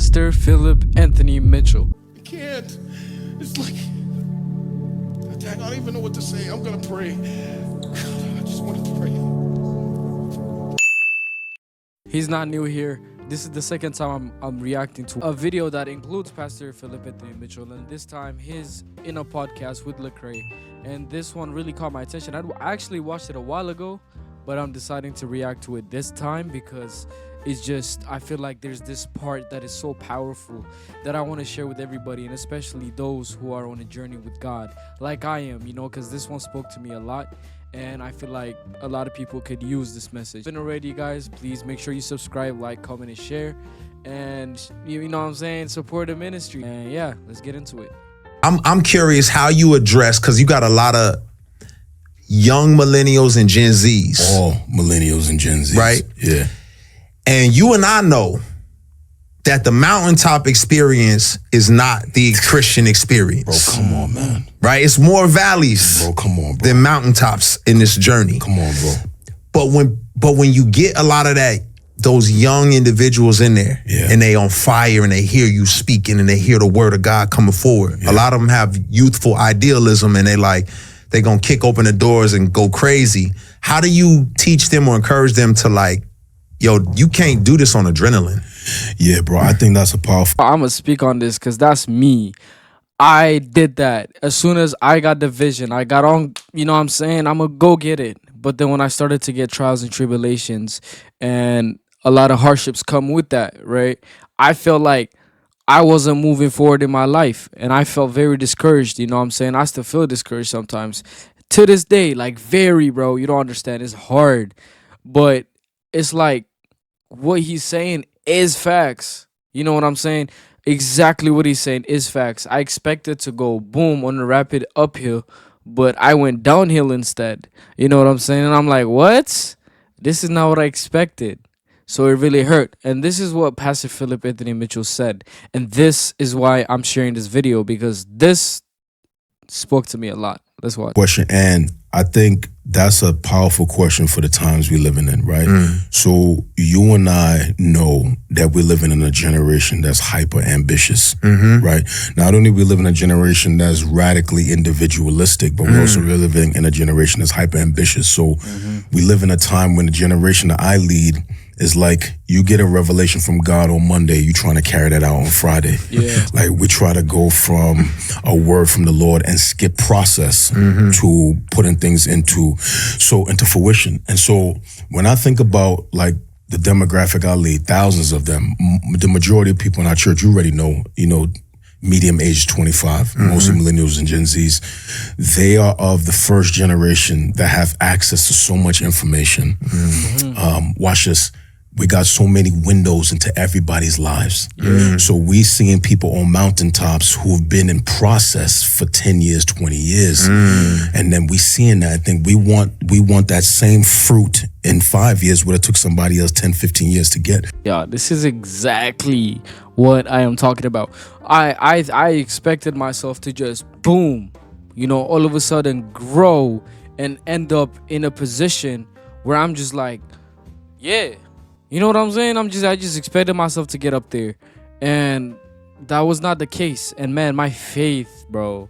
Pastor Philip Anthony Mitchell. I can't. It's like, I don't even know what to say. I'm going to pray. I just want to pray. He's not new here. This is the second time I'm reacting to a video that includes Pastor Philip Anthony Mitchell, and this time he's in a podcast with Lecrae. And this one really caught my attention. I actually watched it a while ago, but I'm deciding to react to it this time because it's just, I feel like there's this part that is so powerful that I want to share with everybody, and especially those who are on a journey with God like I am, because this one spoke to me a lot. And I feel like a lot of people could use this message. If you haven't already, guys, please make sure you subscribe, like, comment, and share. And you know what I'm saying? Support the ministry. And yeah, let's get into it. I'm curious how you address, because you got a lot of young millennials and Gen Zs. All millennials and Gen Zs. Right? Yeah. And you and I know that the mountaintop experience is not the Christian experience. Bro, come on, man. Right? It's more valleys Bro, come on, bro. than mountaintops in this journey. Come on, bro. But when you get a lot of those young individuals in there, and they on fire and they hear you speaking and they hear the word of God coming forward. A lot of them have youthful idealism and they gonna kick open the doors and go crazy. How do you teach them or encourage them to you can't do this on adrenaline? Yeah, bro, I think that's a powerful. I'm going to speak on this because that's me. I did that. As soon as I got the vision, I got on, you know what I'm saying? I'm going to go get it. But then when I started to get trials and tribulations and a lot of hardships come with that, right? I felt like I wasn't moving forward in my life. And I felt very discouraged, you know what I'm saying? I still feel discouraged sometimes. To this day, very, bro. You don't understand. It's hard. But it's like what he's saying is facts. You know what I'm saying? Exactly what he's saying is facts. I expected to go boom on a rapid uphill, but I went downhill instead. You know what I'm saying? And I'm like, what? This is not what I expected. So it really hurt. And this is what Pastor Philip Anthony Mitchell said. And this is why I'm sharing this video, because this spoke to me a lot. Let's watch. Question, and I think that's a powerful question for the times we're living in, right? So you and I know that we're living in a generation that's hyper ambitious, right? Not only we live in a generation that's radically individualistic, but we're also living in a generation that's hyper ambitious. So we live in a time when the generation that I lead is like, you get a revelation from God on Monday, you trying to carry that out on Friday. Yeah. Like, we try to go from a word from the Lord and skip process to putting things into fruition. And so when I think about the demographic I lead, thousands of them, the majority of people in our church, you already know, medium age 25, mostly millennials and Gen Zs, they are of the first generation that have access to so much information. Watch this. We got so many windows into everybody's lives. So we seeing people on mountaintops who have been in process for 10 years, 20 years. And then we seeing that. I think we want that same fruit in 5 years what it took somebody else 10, 15 years to get. Yeah, this is exactly what I am talking about. I expected myself to just boom, all of a sudden grow and end up in a position where I'm just like, yeah. You know what I'm saying? I just expected myself to get up there. And that was not the case. And man, my faith, bro,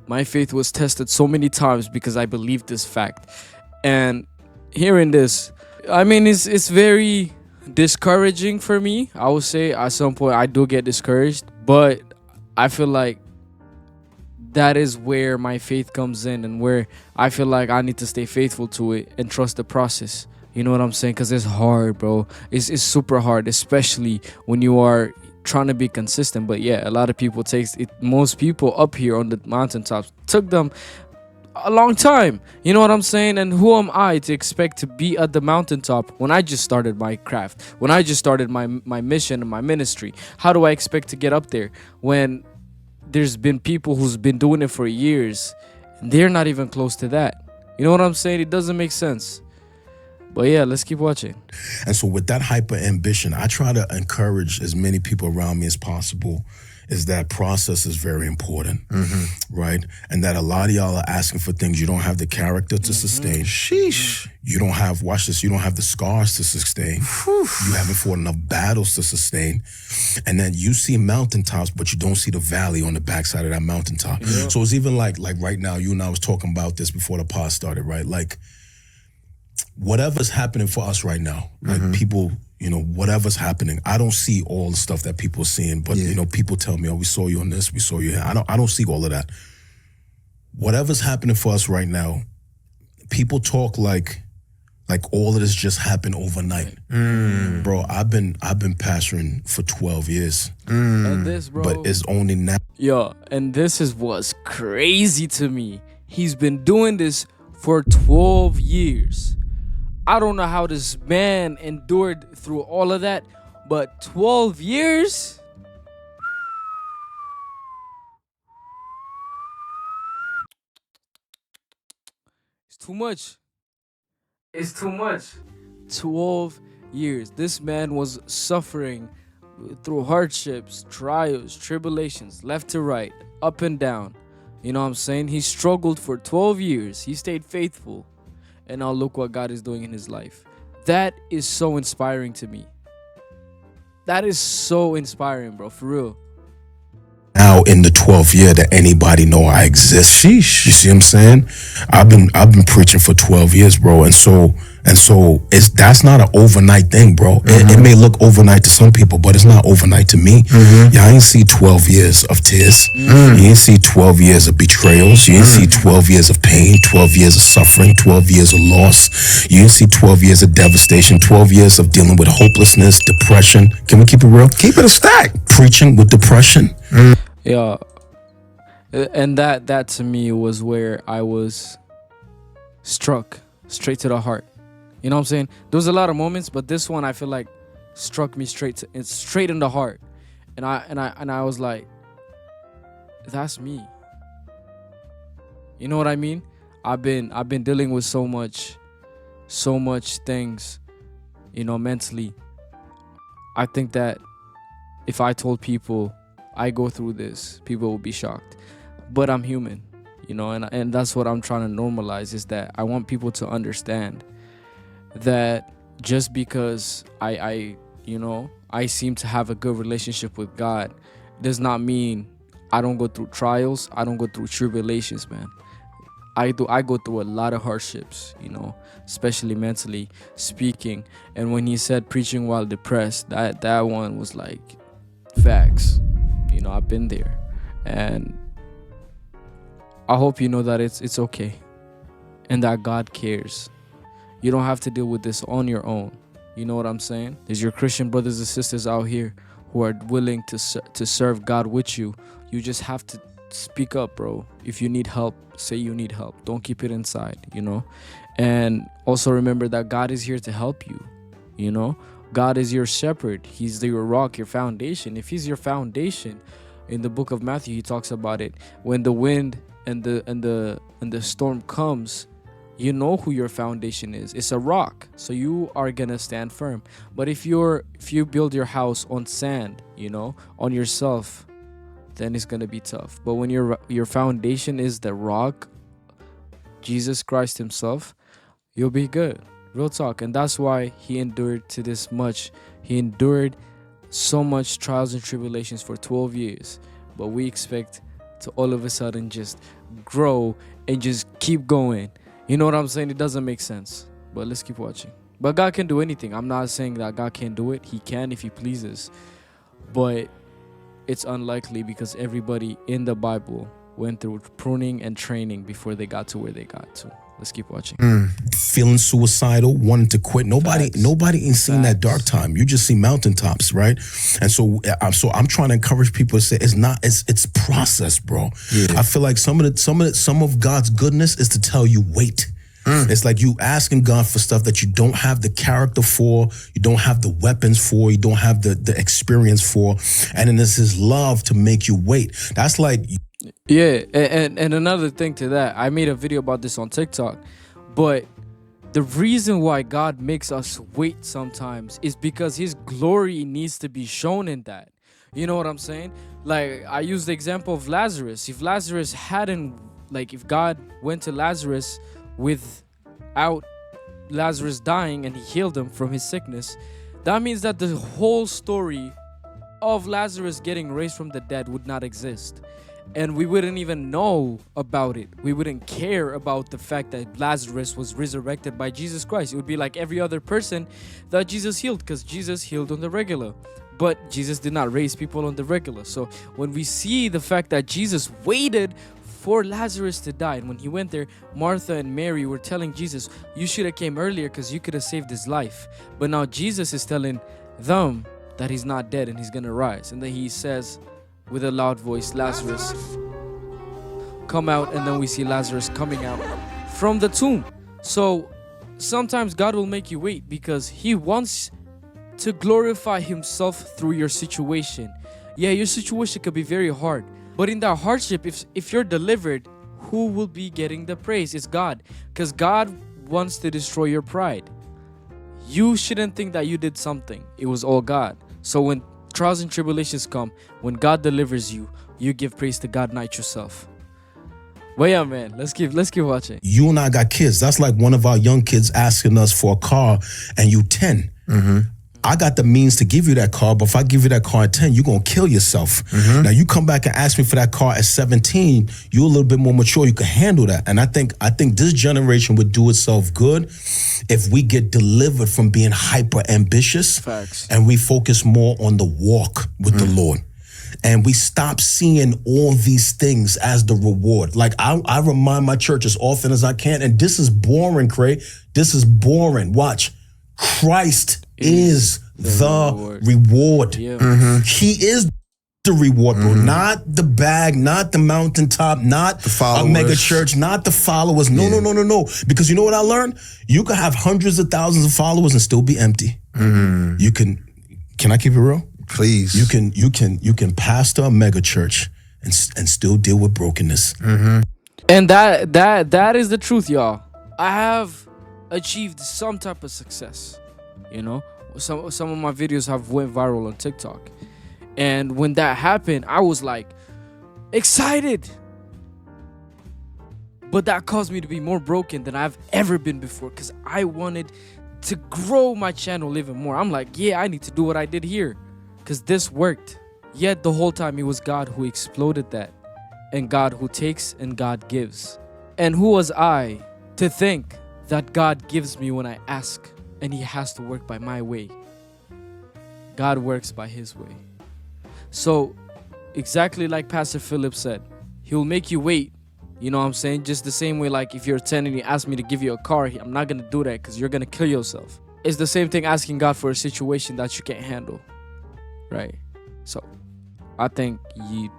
was tested so many times because I believed this fact. And hearing this, it's very discouraging for me. I would say at some point I do get discouraged, but I feel like that is where my faith comes in, and where I feel like I need to stay faithful to it and trust the process. You know what I'm saying? Because it's hard, bro. It's super hard, especially when you are trying to be consistent. But yeah, a lot of people most people up here on the mountaintops took them a long time. You know what I'm saying? And who am I to expect to be at the mountaintop when I just started my craft, when I just started my mission and my ministry? How do I expect to get up there when there's been people who's been doing it for years and they're not even close to that? You know what I'm saying? It doesn't make sense. But yeah, let's keep watching. And so with that hyper ambition, I try to encourage as many people around me as possible is that process is very important, right? And that a lot of y'all are asking for things you don't have the character to sustain. Sheesh. You don't have, watch this, you don't have the scars to sustain. You haven't fought enough battles to sustain. And then you see mountaintops, but you don't see the valley on the backside of that mountaintop. So it's even like right now, you and I was talking about this before the pod started, right? Like, whatever's happening for us right now, like people, you know, whatever's happening, I don't see all the stuff that people are seeing, but you know, people tell me, oh, we saw you on this, we saw you here. I don't see all of that. Whatever's happening for us right now, people talk like all of this just happened overnight. Bro, I've been pastoring for 12 years. And this, bro, But it's only now. yo, and this is what's crazy to me. He's been doing this for 12 years. I don't know how this man endured through all of that, but 12 years? It's too much. It's too much. 12 years. This man was suffering through hardships, trials, tribulations, left to right, up and down. You know what I'm saying? He struggled for 12 years. He stayed faithful. And now look what God is doing in his life. That is so inspiring to me. That is so inspiring, bro, for real. Now in the 12th year that anybody know I exist. Sheesh. You see what I'm saying? I've been preaching for 12 years, bro. And so that's not an overnight thing, bro. It may look overnight to some people, but it's not overnight to me. Y'all ain't see 12 years of tears. You ain't see 12 years of betrayals. You ain't see 12 years of pain, 12 years of suffering, 12 years of loss. You ain't see 12 years of devastation, 12 years of dealing with hopelessness, depression. Can we keep it real? Keep it a stack. Preaching with depression. Yeah. And that to me was where I was struck straight to the heart. You know what I'm saying? There was a lot of moments, but this one I feel like struck me straight in the heart. And I was like, that's me. You know what I mean? I've been dealing with so much things, you know, mentally. I think that if I told people I go through this, people will be shocked. But I'm human, you know, and that's what I'm trying to normalize, is that I want people to understand that just because I seem to have a good relationship with God does not mean I don't go through trials, I don't go through tribulations, man. I go through a lot of hardships, you know, especially mentally speaking. And when he said preaching while depressed, that one was like facts. You know, I've been there, and I hope you know that it's okay, and that God cares. You don't have to deal with this on your own. You know what I'm saying? There's your Christian brothers and sisters out here who are willing to serve God with you. You just have to speak up, bro. If you need help, say you need help. Don't keep it inside, you know? And also remember that God is here to help you, you know? God is your shepherd. He's your rock, your foundation. If he's your foundation, in the book of Matthew, he talks about it. When the wind and the storm comes, you know who your foundation is. It's a rock, so you are gonna stand firm. But if you build your house on sand, you know, on yourself, then it's gonna be tough. But when your foundation is the rock, Jesus Christ himself, you'll be good. Real talk. And that's why he endured to this much. He endured so much trials and tribulations for 12 years. But we expect to all of a sudden just grow and just keep going. You know what I'm saying? It doesn't make sense. But let's keep watching. But God can do anything. I'm not saying that God can't do it. He can if he pleases. But it's unlikely, because everybody in the Bible went through pruning and training before they got to where they got to. Let's keep watching. Feeling suicidal, wanting to quit. Nobody ain't seen that dark time. You just see mountaintops, right? And so I'm trying to encourage people to say it's process, bro. Yeah. I feel like some of God's goodness is to tell you wait. It's like you asking God for stuff that you don't have the character for, you don't have the weapons for, you don't have the experience for, and then it's his love to make you wait. That's like, yeah, and another thing to that, I made a video about this on TikTok, but The reason why God makes us wait sometimes is because his glory needs to be shown in that. You know what I'm saying? Like, I use the example of Lazarus. If Lazarus hadn't, like, if God went to Lazarus without Lazarus dying and he healed him from his sickness, that means that the whole story of Lazarus getting raised from the dead would not exist. And we wouldn't even know about it. We wouldn't care about the fact that Lazarus was resurrected by Jesus Christ. It would be like every other person that Jesus healed, because Jesus healed on the regular. But Jesus did not raise people on the regular. So when we see the fact that Jesus waited for Lazarus to die, and when he went there, Martha and Mary were telling Jesus, you should have came earlier because you could have saved his life. But now Jesus is telling them that he's not dead and he's going to rise. And then he says with a loud voice, Lazarus, come out. And then we see Lazarus coming out from the tomb. So sometimes God will make you wait because he wants to glorify himself through your situation. Yeah, your situation could be very hard, but in that hardship, if you're delivered, who will be getting the praise? It's God, because God wants to destroy your pride. You shouldn't think that you did something. It was all God. So when trials and tribulations come, when God delivers you, you give praise to God, not yourself. But yeah, man, let's keep watching. You and I got kids. That's like one of our young kids asking us for a car, and you 10. I got the means to give you that car, but if I give you that car at 10, you're going to kill yourself. Now, you come back and ask me for that car at 17, you're a little bit more mature, you can handle that. And I think this generation would do itself good if we get delivered from being hyper ambitious. Facts. And we focus more on the walk with the Lord. And we stop seeing all these things as the reward. Like, I remind my church as often as I can, and this is boring, Craig. This is boring. Watch. Christ is the reward. Yeah. He is the reward, bro. Not the bag, not the mountaintop, not the followers, a mega church, not the followers. No. Because you know what I learned? You can have hundreds of thousands of followers and still be empty. You can I keep it real? Please. You can pastor a mega church and still deal with brokenness. And that is the truth, y'all. I have achieved some type of success. You know, some of my videos have went viral on TikTok, and when that happened, I was like excited, but that caused me to be more broken than I've ever been before, because I wanted to grow my channel even more. I'm like, yeah, I need to do what I did here because this worked. Yet the whole time it was God who exploded that, and God who takes and God gives. And who was I to think that God gives me when I ask, and he has to work by my way? God works by his way. So exactly like Pastor Philip said, he'll make you wait. You know what I'm saying? Just the same way, like if you're 10 and you ask me to give you a car, I'm not going to do that because you're going to kill yourself. It's the same thing asking God for a situation that you can't handle, right? So I think you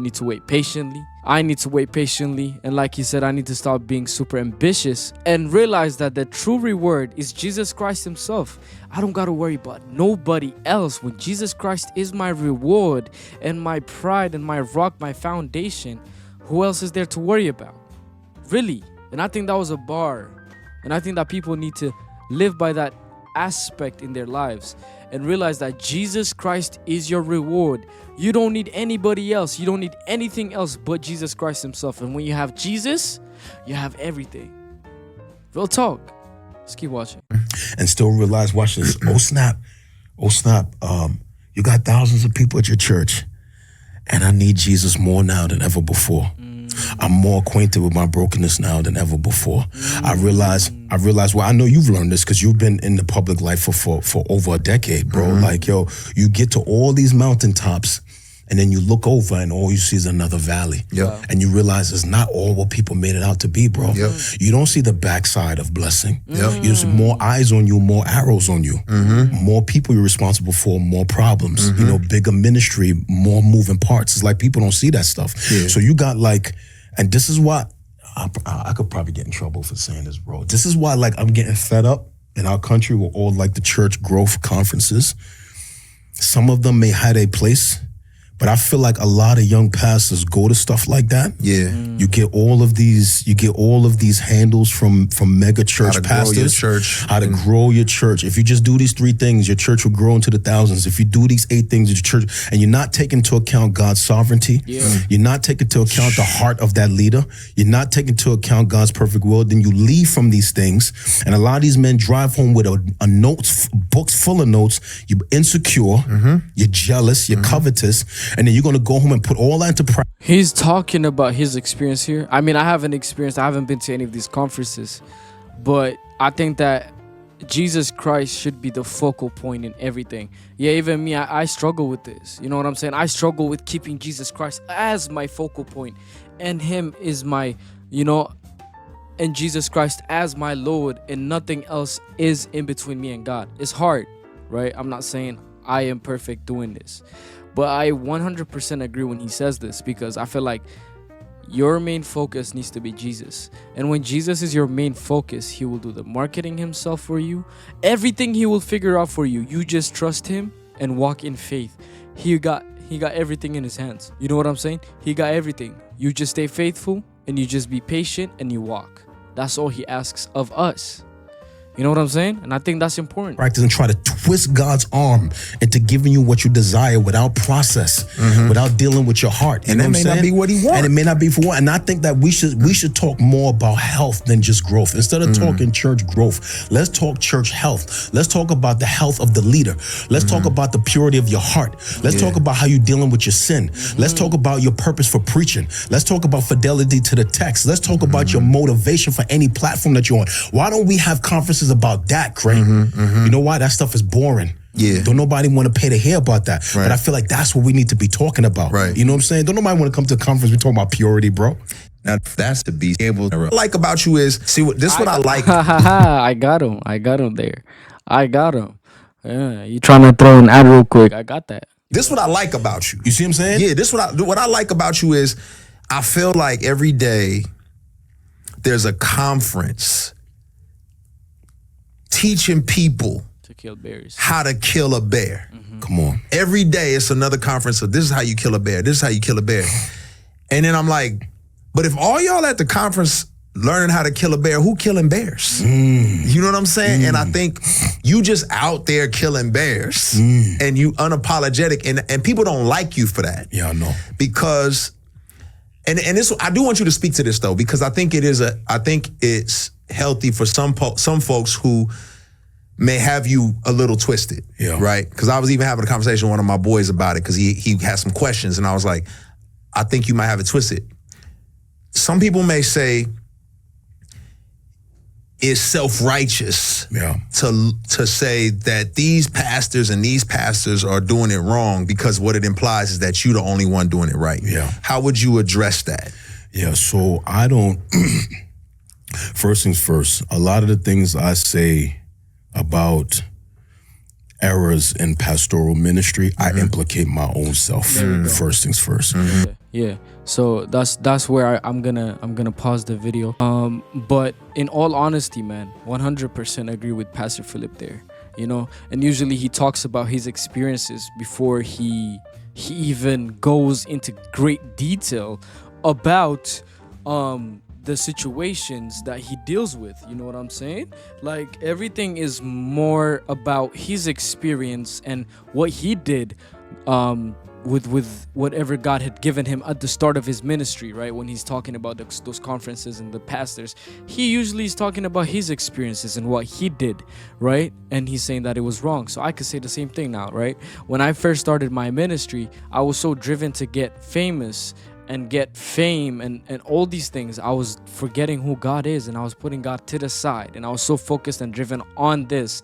need to wait patiently. I need to wait patiently. And like he said, I need to stop being super ambitious and realize that the true reward is Jesus Christ himself. I don't got to worry about nobody else. When Jesus Christ is my reward and my pride and my rock, my foundation, who else is there to worry about? Really? And I think that was a bar. And I think that people need to live by that aspect in their lives and realize that Jesus Christ is your reward. You don't need anybody else. You don't need anything else but Jesus Christ himself. And when you have Jesus, you have everything. Real talk. Let's keep watching. And still realize, watch this. Oh snap. You got thousands of people at your church, and I need Jesus more now than ever before. I'm more acquainted with my brokenness now than ever before. I realize, well, I know you've learned this because you've been in the public life for over a decade, bro. Like, yo, you get to all these mountaintops and then you look over and all you see is another valley. Yeah. And you realize it's not all what people made it out to be, bro. Yep. You don't see the backside of blessing. Yep. You see more eyes on you, more arrows on you, more people you're responsible for, more problems, you know, bigger ministry, more moving parts. It's like people don't see that stuff. Yeah. So you got like, and this is why I could probably get in trouble for saying this, bro. This is why, like, I'm getting fed up in our country with all like the church growth conferences. Some of them may have a place, But I feel like a lot of young pastors go to stuff like that. Yeah. You get all of these handles from mega church How to pastors. grow your church. How to grow your church. If you just do these 3 things, your church will grow into the thousands. If you do these 8 things, your church, and you're not taking into account God's sovereignty, you're not taking into account the heart of that leader, you're not taking into account God's perfect will, then you leave from these things. And a lot of these men drive home with a books full of notes. You're insecure, you're jealous, you're covetous, and then you're going to go home and put all that into practice. He's talking about his experience here. I mean, I haven't been to any of these conferences, but I think that Jesus Christ should be the focal point in everything. Yeah, even me, I struggle with this. You know what I'm saying? I struggle with keeping Jesus Christ as my focal point, and him is my, and Jesus Christ as my Lord, and nothing else is in between me and God. It's hard, right? I'm not saying I am perfect doing this, but I 100% agree when he says this, because I feel like your main focus needs to be Jesus. And when Jesus is your main focus, he will do the marketing himself for you. Everything he will figure out for you. You just trust him and walk in faith. He got everything in his hands. You know what I'm saying? He got everything. You just stay faithful and you just be patient and you walk. That's all he asks of us. You know what I'm saying? And I think that's important. Practice and try to twist God's arm into giving you what you desire without process, without dealing with your heart. You And know that what I'm may not saying? be what he wants. And it may not be for what. And I think that we should talk more about health than just growth. Instead of talking church growth, let's talk church health. Let's talk about the health of the leader. Let's talk about the purity of your heart. Let's talk about how you're dealing with your sin. Let's talk about your purpose for preaching. Let's talk about fidelity to the text. Let's talk about your motivation for any platform that you're on. Why don't we have conferences about that, Craig? You know why? That stuff is boring. Yeah. Don't nobody want to pay to hear about that. Right. But I feel like that's what we need to be talking about. Right. You know what I'm saying? Don't nobody want to come to a conference, we talking about purity, bro. Now that's to be able to like about you is what I like. I got him there. I got him. Yeah, you trying to throw an ad real quick. I got that. This what I like about you. You see what I'm saying? Yeah, this what I like about you is I feel like every day there's a conference teaching people To kill bears. how to kill a bear. Come on. Every day it's another conference of this is how you kill a bear. This is how you kill a bear. And then I'm like, but if all y'all at the conference learning how to kill a bear, who killing bears? You know what I'm saying? And I think you just out there killing bears and you unapologetic and people don't like you for that. Yeah, I know. Because and this I do want you to speak to this though, because I think it's healthy for some folks who may have you a little twisted, right? Because I was even having a conversation with one of my boys about it because he had some questions and I was like, I think you might have it twisted. Some people may say it's self-righteous to say that these pastors are doing it wrong because what it implies is that you're the only one doing it right. Yeah. How would you address that? Yeah, so I don't first things first, a lot of the things I say about errors in pastoral ministry, I implicate my own self. First things first. Yeah. So that's where I'm gonna pause the video. But in all honesty, man, 100% agree with Pastor Philip there. And usually he talks about his experiences before he even goes into great detail about the situations that he deals with. You know what I'm saying? Like everything is more about his experience and what he did with whatever God had given him at the start of his ministry, right? When he's talking about those conferences and the pastors, he usually is talking about his experiences and what he did, right? And he's saying that it was wrong. So I could say the same thing now, right? When I first started my ministry, I was so driven to get famous and get fame and all these things. I was forgetting who God is and I was putting God to the side and I was so focused and driven on this.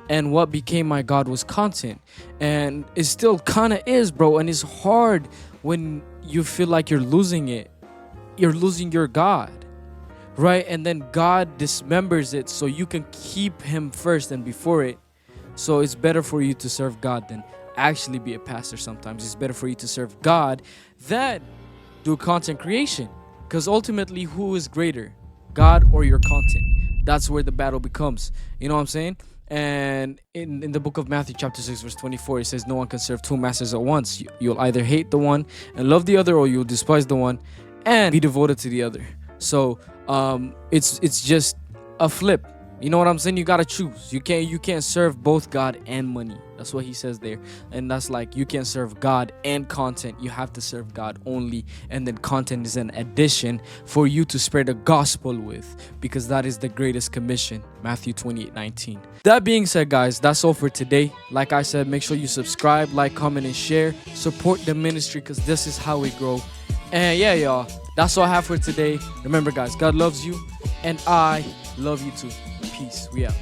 And what became my God was content. And it still kind of is, bro. And it's hard when you feel like you're losing it. You're losing your God, right? And then God dismembers it so you can keep him first and before it. So it's better for you to serve God than actually be a pastor sometimes. It's better for you to serve God than do content creation. Because ultimately, who is greater? God or your content? That's where the battle becomes. You know what I'm saying? And in the book of Matthew chapter 6 verse 24, it says no one can serve two masters at once. You'll either hate the one and love the other, or you'll despise the one and be devoted to the other. So it's just a flip. You know what I'm saying? You gotta choose. You can't serve both God and money. That's what he says there. And that's like, you can't serve God and content. You have to serve God only, and then content is an addition for you to spread the gospel with, because that is the greatest commission, Matthew 28:19. That being said, guys, that's all for today. Like I said, make sure you subscribe, like, comment, and share. Support the ministry, because this is how we grow. And yeah, y'all, that's all I have for today. Remember, guys, God loves you, and I love you too. Peace. We out.